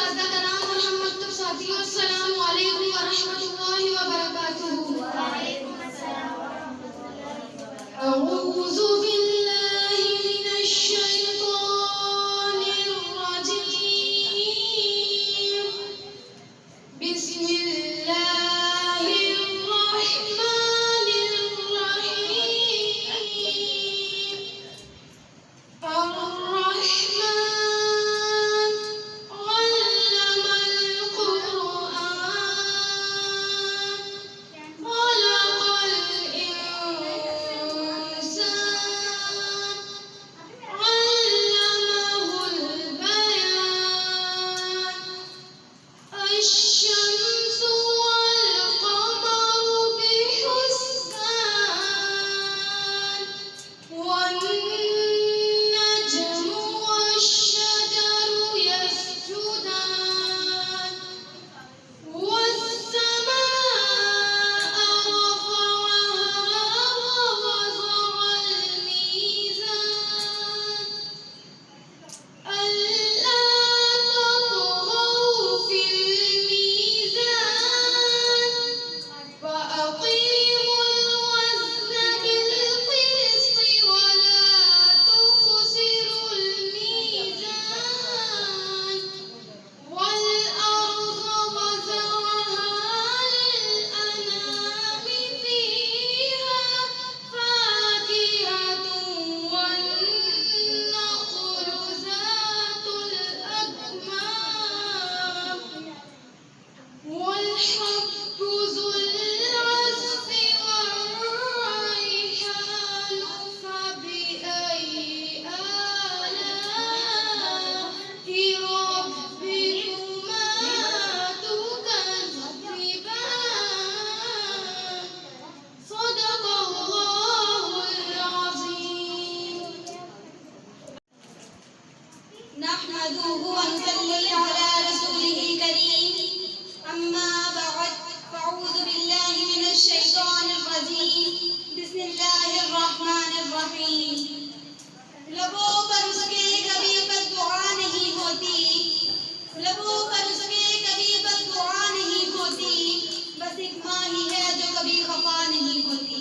اساتذہ کرام اور ہم مکتب ساتھیوں، السلام علیکم ورحمۃ اللہ وبرکاتہ۔ اعوذ باللہ من الشیطان الرجیم، بسم اللہ الرحمن الرحیم۔ الرحمن علم القرآن، خلق الإنسان، علمه البيان۔ الشمس والقمر بحسبان، والنجم والشجر يسجدان، والسماء رفعها ووضع الميزان، ألا تطغوا في الميزان، وأقيموا الوزن بالقسط ولا تخسروا الميزان، والأرض وضعها للأنام، فيها فاكهة والنخل ذات الأكمام، والحب ذو العصف والريحان، فبأي آلاء ربكما تكذبان؟ صدق الله العظيم۔ نحمده ونصلي على رسوله الكريم، أما بعد، فأعوذ بالله من الشيطان الرجيم، بسم الله الرحمن الرحيم۔ لبوں پر اس کے کبھی بد دعا نہیں ہوتی، لبوں پر اس کے کبھی بد دعا نہیں ہوتی، بس ایک ماں ہی ہے جو کبھی خفا نہیں ہوتی۔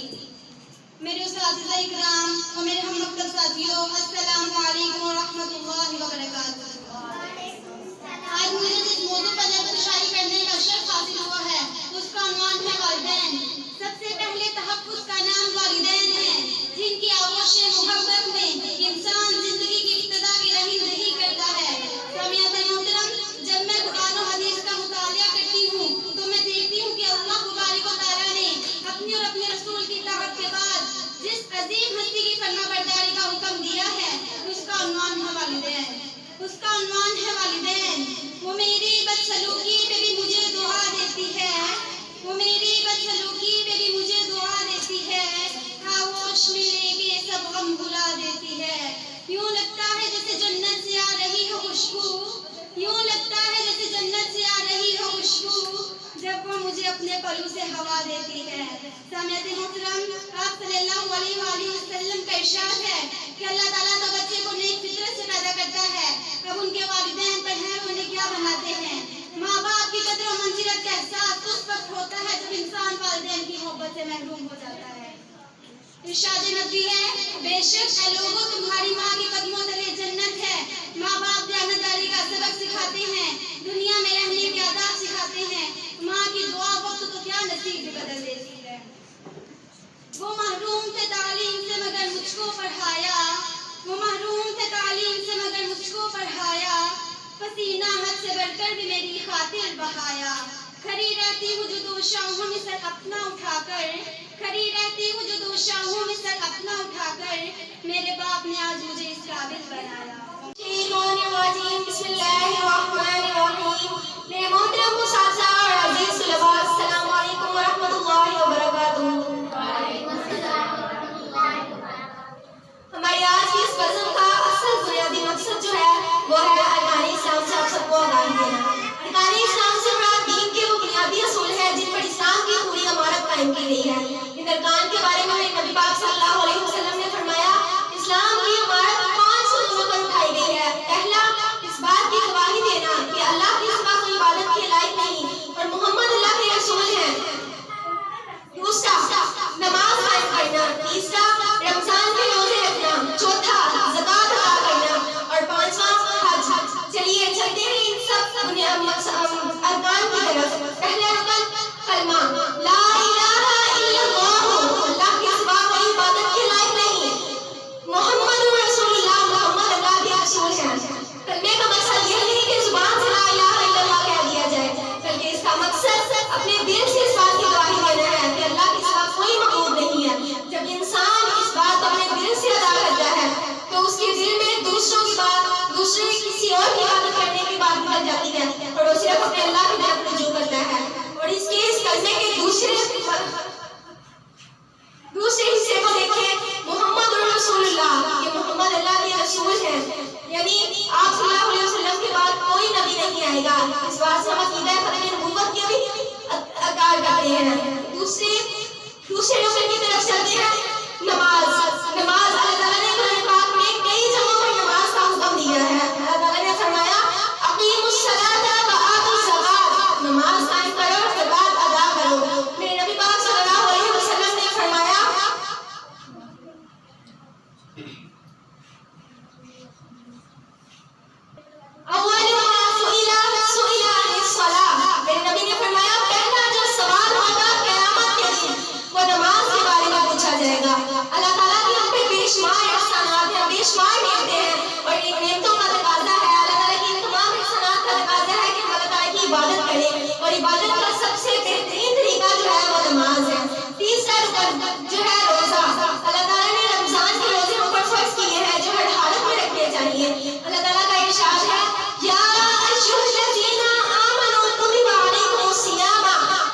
میرے اساتذہ اکرام اور میرے ہم مکتب ساتھیوں، السلام علیکم ورحمۃ اللہ وبرکاتہ۔ آج مجھے جس موضوع پر شاعری کرنے کا شرف حاصل ہوا ہے اس کا عنوان ہے والدین۔ سب سے پہلے تحفظ کا نام والدین ہے، جن کی آغوش محبت میں انسان زندگی کی ابتدا کی رہندہی کرتا ہے۔ سامعین محترم، جب میں قرآن و حدیث کا مطالعہ کرتی ہوں تو میں دیکھتی ہوں کہ اللہ تبارک و تعالیٰ نے اپنی اور اپنے رسول کی اطاعت کے بعد جس عظیم ہستی کی فرما برداری کا حکم دیا ہے اس کا عنوان ہے والدین، اس کا عنوان ہے والدین۔ وہ میری بدسلوکی پہ بھی مجھے دعا دیتی ہے، وہ میری بدسلوکی پہ بھی مجھے دعا دیتی ہے، آغوش میں لے کے سب غم بھلا دیتی ہے۔ یوں لگتا ہے جیسے جنت سے آ رہی ہو خوشبو، یوں لگتا ہے جیسے جنت سے آ رہی ہو خوشبو، جب وہ مجھے اپنے پلو سے ہوا دیتی ہے۔ سامعین محترم، آپ صلی اللہ علیہ وآلہ وسلم کا ارشاد ہے کہ اللہ تعالیٰ تو بچے کو نیک فطرت سے پیدا کرتا ہے، اب ان کے والدین پر ہیں وہ انہیں کیا بناتے ہیں۔ ماں باپ کی قدر و منزلت کا احساس اس وقت ہوتا ہے جب انسان والدین کی محبت سے محروم ہو جاتا ہے۔ ارشاد نبی ہے، بے شک اے لوگوں تمہاری ماں کے قدموں تلے جنت ہے۔ ماں باپ دیانتداری کا سبق سکھاتے ہیں، دنیا میں رہنے کے آداب سکھاتے ہیں۔ ماں کی دعا وقت تو کیا نصیب بھی بدل دیتی ہے۔ وہ محروم تھے تعلیم سے مگر مجھ کو پڑھایا، وہ محروم تھے تعلیم سے مگر مجھ کو پڑھایا، پسینہ حد سے بڑھ کر بھی میری خاطر بہایا۔ کھڑی رہتی ہوں جو دو شاہوں میں سر اپنا اٹھا کر، کھڑی رہتی ہوں جو دو شاہوں میں سر اپنا اٹھا کر، میرے باپ نے آج مجھے اس قابل بنایا۔ بسم اللہ الرحمن الرحیم۔ میرے محترم اساتذہ اور عزیز طلباء، السلام علیکم ورحمۃ اللہ وبرکاتہ۔ ہماری آج کی اس بزم کا اصل بنیادی مقصد جو ہے وہ ہے ارکان اسلام سے آپ سب کو آگاہی دینا۔ ارکان اسلام سے مراد دین کے وہ بنیادی اصول ہیں جن پر اسلام کی پوری عمارت قائم کی گئی ہے۔ ان ارکان کے بارے میں نبی پاک صلی اللہ علیہ وسلم نے فرمایا، اسلام کی عمارت 5 ستونوں پر پڑھنا، تیسرا رمضان کے روزے رکھنا، چوتھا زکوٰۃ ادا کرنا، اور پانچواں حج۔ چلیے چلتے ہیں ان سب ارکان کی طرف۔ پہلا رکن کلمہ لا الہ الا اللہ، اللہ کے سوا کوئی عبادت کے لائق نہیں، محمد رسول اللہ، محمد اللہ کے رسول ہیں۔ کلمے کا مقصد یہ نہیں کہ زبان سے لا الہ الا اللہ کہہ دیا جائے، بلکہ اس کا مقصد اپنے دل سے اس بات کی گواہی دینا ہے کہ اللہ کے سوا کوئی معبود نہیں ہے۔ جب انسان اس بات اپنے دل سے ادا کرتا ہے تو اس کے دل میں دوسروں کی بات، دوسرے کسی اور کی عبادت کرنے کی بات نکل جاتی ہے اور وہ صرف اپنے اللہ کی طرف رجوع کرتا ہے۔ اور اس کلمے کے دوسرے حصے کو دیکھیں، محمد رسول اللہ، کہ محمد اللہ کے رسول ہیں، یعنی آپ صلی اللہ علیہ وسلم کے بعد کوئی نبی نہیں آئے گا۔ اس بات سے ہم عقیدہ ختم نبوت کے بھی اقرار کرتے ہیں۔ دوسرے رکن کی طرف چلتے ہیں، نماز۔ اللہ تعالیٰ نے قرآن پاک میں کئی جگہوں پر نماز کا حکم دیا ہے۔ اللہ تعالیٰ نے فرمایا اقیموا الصلاۃ وآتوا الزکاۃ، نماز قائم کرو اور زکوٰۃ ادا کرو۔ میرے نبی پاک صلی اللہ علیہ وسلم نے فرمایا اول ما سئل عن الصلاۃ، میرے نبی نے فرمایا پہلا جو سوال ہوگا قیامت کے دن وہ نماز کے بارے میں پوچھا جائے گا۔ اللہ تعالیٰ کی ہم پہ بے شمار احسانات ہیں، بے شمار نعمتیں ہیں، اور ان نعمتوں کا تقاضا ہے، اللہ تعالیٰ کی ان تمام احسانات کا تقاضا ہے کہ ہم اللہ تعالیٰ کی عبادت کریں، اور عبادت کا سب سے بہترین طریقہ جو ہے وہ نماز ہے۔ تیسرا رکن جو ہے روزہ، اللہ تعالیٰ نے رمضان کے روزے ہم پر فرض کیے ہیں جو ہر حالت میں رکھنے چاہیے۔ اللہ تعالیٰ کا ارشاد ہے یا ایھا الذین آمنوا کتب علیکم الصیام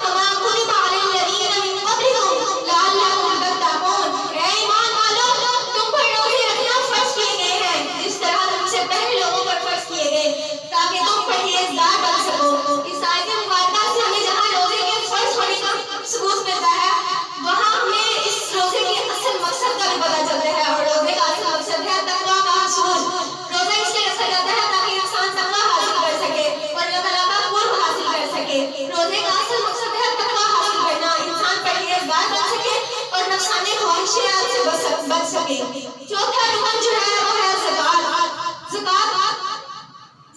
کما کتب علی الذین من قبلکم لعلکم تتقون، اے ایمان والو تم پر روزے رکھنا فرض کیے گئے ہیں جس طرح تم سے پہلے لوگوں پر فرض کیے گئے تاکہ تم پرہیزگار بن سکو۔ اس آیت مبارکہ سے ہمیں جہاں روزے کے فرض ہونے کا ثبوت ملتا ہے وہاں ہمیں اس روزے کے اصل مقصد کا بھی پتہ چلتا ہے، اور روزے کا اصل مقصد ہے تقویٰ کا حصول۔ روزہ اس لیے رکھا جاتا ہے تاکہ انسان تقویٰ حاصل کر سکے اور اللہ تعالیٰ کا قرب حاصل کر سکے۔ روزے کا اصل مقصد ہے تقویٰ حاصل کرنا، انسان پرہیزگار بن سکے اور نفسانی خواہشات سے بچ سکے۔ چوتھا رکن جو ہے وہ ہے زکوٰۃ۔ زکوٰۃ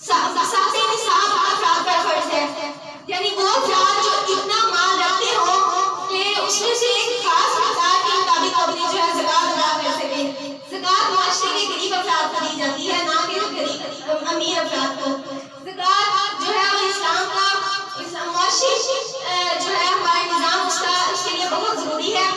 صاحب نصاب افراد پر فرض ہے، یعنی وہ افراد جو اتنا مال رکھتے ہوں کہ اس میں سے ایک خاص مقدار کے مطابق اپنی جو ہے زکوٰۃ ادا کر سکے۔ زکوٰۃ معاشرے کے غریب افراد کو دی جاتی ہے، نہ کہ غریب امیر افراد کو۔ زکوٰۃ جو ہے وہ اسلام کا معاشی جو ہے ہمارا نظام اس کے لیے بہت ضروری ہے۔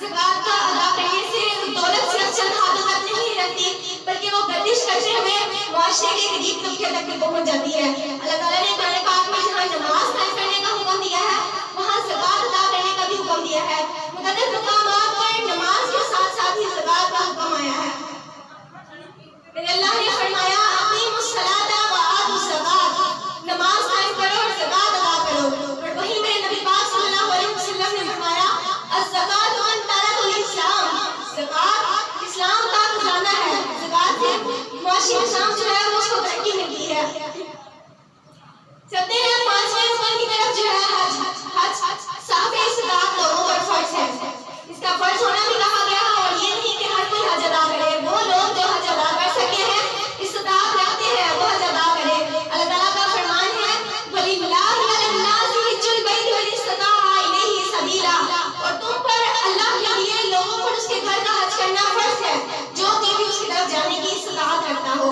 زکوٰۃ کا ادا کرنے سے دولت صرف چند ہاتھوں تک نہیں رکھتی بلکہ وہ گردش کرتے ہوئے معاشرے کے غریب طبقے تک بھی پہنچ جاتی ہے۔ اللہ تعالیٰ نے قرآن پاک میں جہاں نماز قائم کرنے کا حکم دیا ہے وہاں زکوٰۃ ادا کرنے کا بھی حکم دیا ہے۔ متعدد مقامات پر نماز کے ساتھ ساتھ ہی زکوٰۃ کا حکم آیا ہے۔ پھر اللہ نے فرمایا اقیموا الصلاۃ وآتوا الزکاۃ، نماز قائم کرو اور زکوٰۃ ادا کرو۔ اور وہیں میرے نبی پاک صلی اللہ علیہ وسلم نے فرمایا الزکاۃ عنترۃ الاسلام، زکوٰۃ اسلام کا خزانہ ہے۔ زکوٰۃ سے معاشی نظام جو ہے وہ اس کو ترقی ملتی ہے۔ چلتے ہیں پانچویں رکن کی طرف جو ہے حج صاحب استطاعت لوگوں پر فرض ہے۔ اس کا فرض ہونا بھی کہا گیا اور یہ نہیں کہ ہر کوئی حج ادا کرے، وہ لوگ جو حج ادا کر سکے ہیں، استطاعت رکھتے ہیں، وہ حج ادا کرے۔ اللہ تعالیٰ کا فرمان ہے وَلِلَّهِ عَلَى النَّاسِ حِجُّ الْبَيْتِ مَنِ اسْتَطَاعَ إِلَيْهِ سَبِيلًا، اور تم پر اللہ کے لیے لوگوں پر اس کے گھر کا حج کرنا فرض ہے جو کوئی بھی اس کی طرف جانے کی استطاعت رکھتا ہو۔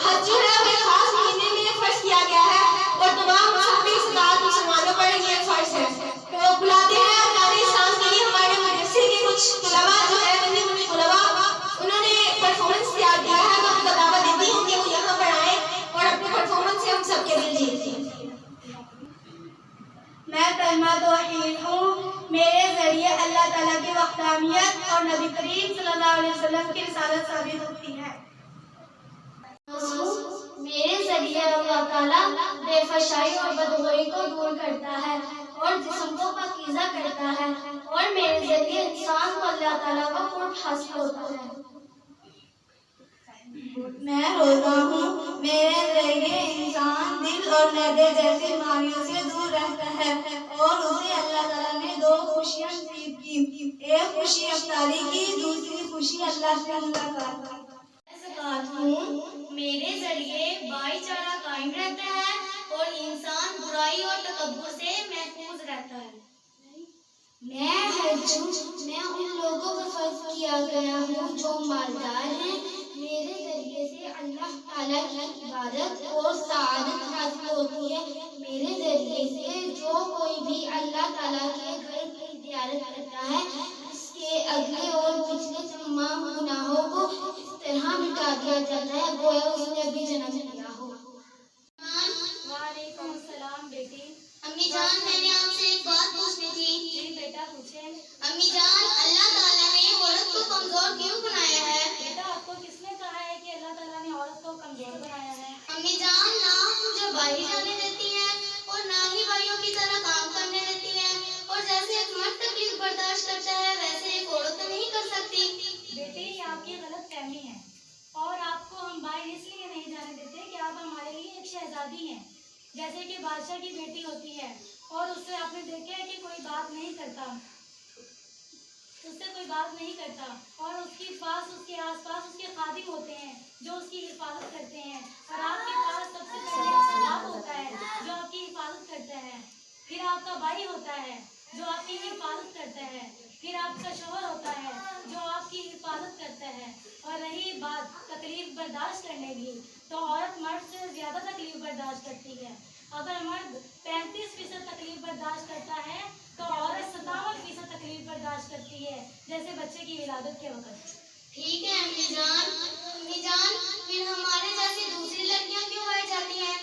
حج جو ہے وہ ایک خاص مہینے میں فرض کیا گیا ہے اور تمام صاحب استطاعت مسلمانوں پر یہ فرض ہے۔ تو بلاتے ہیں ارکان اسلام کے لیے ہمارے مدرسے کے کچھ طلباء جو ہے بنی طلباء، انہوں نے پرفارمنس تیار کیا ہے، میں ان کو دعوت دیتی ہوں کہ وہ یہاں پر آئیں اور اپنے پرفارمنس سے ہم سب کے دل جیتیں۔ میں کلمہ توحید ہوں، میرے ذریعے اللہ تعالیٰ کی وحدانیت اور نبی کریم صلی اللہ علیہ وسلم کی رسالت ثابت ہوتی ہے۔ میرے ذریعے اللہ تعالیٰ بے فحشائی اور بدگوئی کو دور کرتا ہے اور جسم کو پاکیزہ کرتا ہے، اور میرے ذریعے انسان کو اللہ تعالیٰ کا قرب حاصل ہوتا ہے۔ میں روزہ ہوں، میرے ذریعے انسان دل اور معدے جیسی بیماریوں سے دور رہتا ہے، اور اسے اللہ تعالیٰ نے دو خوشیاں نصیب کی، ایک خوشی افطاری کی، دوسری خوشی اللہ سے ملاقات کی۔ زکوٰۃ ہوں، میرے ذریعے بھائی چارہ قائم رہتا ہے اور انسان برائی اور تکبر سے محفوظ رہتا ہے۔ میں حج ہوں، میں ان لوگوں پر فرض کیا گیا ہوں جو مالدار ہیں، میرے ذریعے سے اللہ تعالیٰ کی عبادت اور سعادت حاصل ہوتی ہے، میرے ذریعے سے جو کوئی بھی اللہ تعالیٰ کے گھر کی زیارت کرتا ہے اس کے اگلے اور پچھلے تمام گناہوں کو اس طرح مٹا دیا جاتا ہے گویا اس نے ابھی جنم لیا ہو۔ وعلیکم السلام بیٹی۔ امی جان، میں نے آپ سے ایک بات پوچھنی تھی۔ جی بیٹا پوچھیں۔ امی جان، اللہ تعالیٰ نے عورت کو کمزور کیوں بنایا ہے؟ بیٹا آپ کو کس نے کہا ہے کہ اللہ تعالیٰ نے عورت کو کمزور بنایا ہے؟ امی جان، نہ مجھے باہر جانے دیتی ہیں اور نہ ہی بھائیوں کی طرح کام کرنے دیتی ہیں، اور جیسے ایک مرد تکلیف برداشت کرتا ہے ویسے ایک عورت نہیں کر سکتی۔ بیٹی یہ آپ کی غلط فہمی ہے، اور آپ کو ہم باہر اس لیے نہیں جانے دیتے کہ آپ ہمارے لیے ایک شہزادی ہیں، جیسے کہ بادشاہ کی بیٹی ہوتی ہے، اور اس سے آپ نے دیکھا ہے کہ کوئی بات نہیں کرتا، اس سے کوئی بات نہیں کرتا، اور اس کے پاس اس کے آس پاس اس کے خادم ہوتے ہیں جو اس کی حفاظت کرتے ہیں، اور آپ کے پاس سب سے پہلے آپ کا باپ ہوتا ہے جو آپ کی حفاظت کرتا ہے، پھر آپ کا بھائی ہوتا ہے جو آپ کی حفاظت کرتا ہے، پھر آپ کا شوہر ہوتا ہے جو آپ کی حفاظت کرتا ہے۔ اور رہی بات تکلیف برداشت کرنے کی، تو عورت مرد سے زیادہ تکلیف برداشت کرتی ہے۔ اگر مرد 35% تکلیف برداشت کرتا ہے تو عورت 57% تکلیف برداشت کرتی ہے، جیسے بچے کی ولادت کے وقت۔ ٹھیک ہے امی جان۔ امی جان، پھر ہمارے جیسی دوسری لڑکیاں کیوں پائی جاتی ہیں؟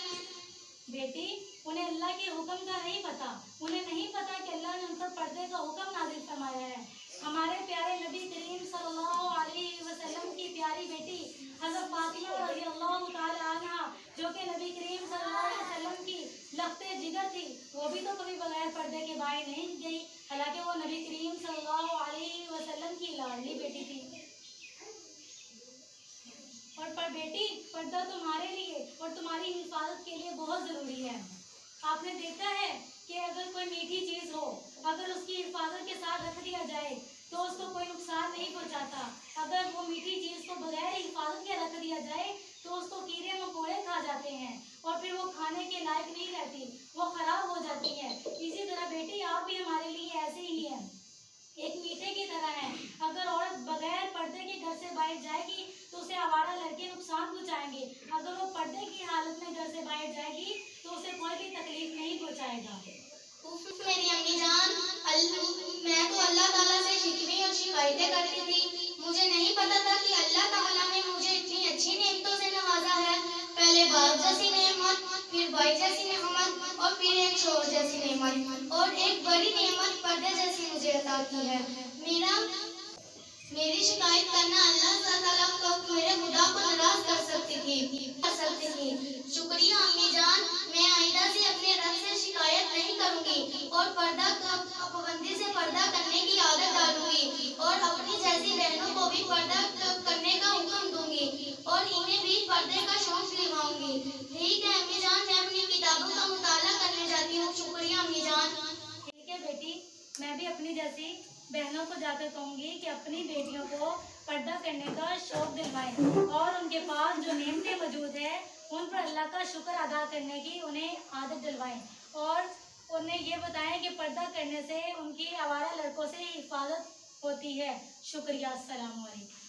بیٹی انہیں اللہ کے حکم کا نہیں پتا، انہیں نہیں پتا کہ اللہ نے ان پر پردے کا حکم نازل فرمایا ہے۔ ہمارے پیارے نبی کریم صلی اللہ علیہ وسلم کی پیاری بیٹی حضرت فاطمہ رضی اللہ تعالی عنہا، جو کہ نبی کریم صلی اللہ علیہ وسلم کی لخت جگر تھی، وہ بھی تو کبھی بغیر پردے کے باہر نہیں گئی، حالانکہ وہ نبی کریم صلی اللہ علیہ وسلم کی لاڈلی بیٹی تھی۔ اور پر بیٹی پردہ تمہارے لیے اور تمہاری حفاظت کے لیے بہت ضروری ہے۔ آپ نے دیکھا ہے کہ اگر کوئی میٹھی چیز ہو، اگر اس کی حفاظت کے ساتھ رکھ دیا جائے تو اس کو کوئی نقصان نہیں پہنچاتا، اگر وہ میٹھی چیز کو بغیر حفاظت کے رکھ دیا جائے تو اس کو کیڑے مکوڑے کھا جاتے ہیں، اور پھر وہ کھانے کے لائق نہیں رہتی، وہ خراب ہو جاتی ہے۔ اسی طرح بیٹی آپ بھی ہمارے لیے ایسے ہی ہیں، ایک میٹھے کی طرح ہے۔ اگر عورت بغیر پردے کے گھر سے باہر جائے گی تو اسے آوارہ لڑکے نقصان پہنچائیں گے، اگر وہ پردے کی حالت میں گھر سے باہر جائے گی تو اسے کوئی بھی تکلیف نہیں پہنچائے گا۔ میری امی جان، میں تو اللہ تعالیٰ سے شکوے اور شکایتیں کرتی تھی، مجھے نہیں پتا تھا کہ اللہ تعالیٰ نے مجھے اتنی اچھی نعمتوں سے نوازا ہے، پہلے باپ جیسی نعمت، پھر بھائی جیسی نعمت، اور پھر ایک شوہر جیسی نعمت، اور ایک بڑی نعمت پردے جیسی مجھے عطا کی ہے۔ میری شکایت کرنا اللہ تعالیٰ کو، میرے خدا کو ناراض کر سکتی تھی۔ شکریہ امی جان، میں آئندہ سے اپنے رب سے شکایت نہیں کروں گی، اور پابندی سے پردہ کرنے کی عادت ڈالوں گی، اور اپنی جیسی بہنوں کو بھی پردہ کرنے کا حکم دوں گی، اور انہیں بھی پردے کا شوق دلواؤں گی۔ ٹھیک ہے امی جان، میں اپنی کتابوں کا مطالعہ کرنے جاتی ہوں۔ شکریہ امی جان۔ ٹھیک ہے بیٹی، میں بھی اپنی جیسی بہنوں کو جا کر کہوں گی کہ اپنی بیٹیوں کو پردہ کرنے کا شوق دلوائیں، اور ان کے پاس جو نعمتیں موجود ہیں ان پر اللہ کا شکر ادا کرنے کی انہیں عادت دلوائیں، اور انہیں یہ بتائیں کہ پردہ کرنے سے ان کی آوارہ لڑکوں سے حفاظت ہوتی ہے۔ شکریہ، السلام علیکم۔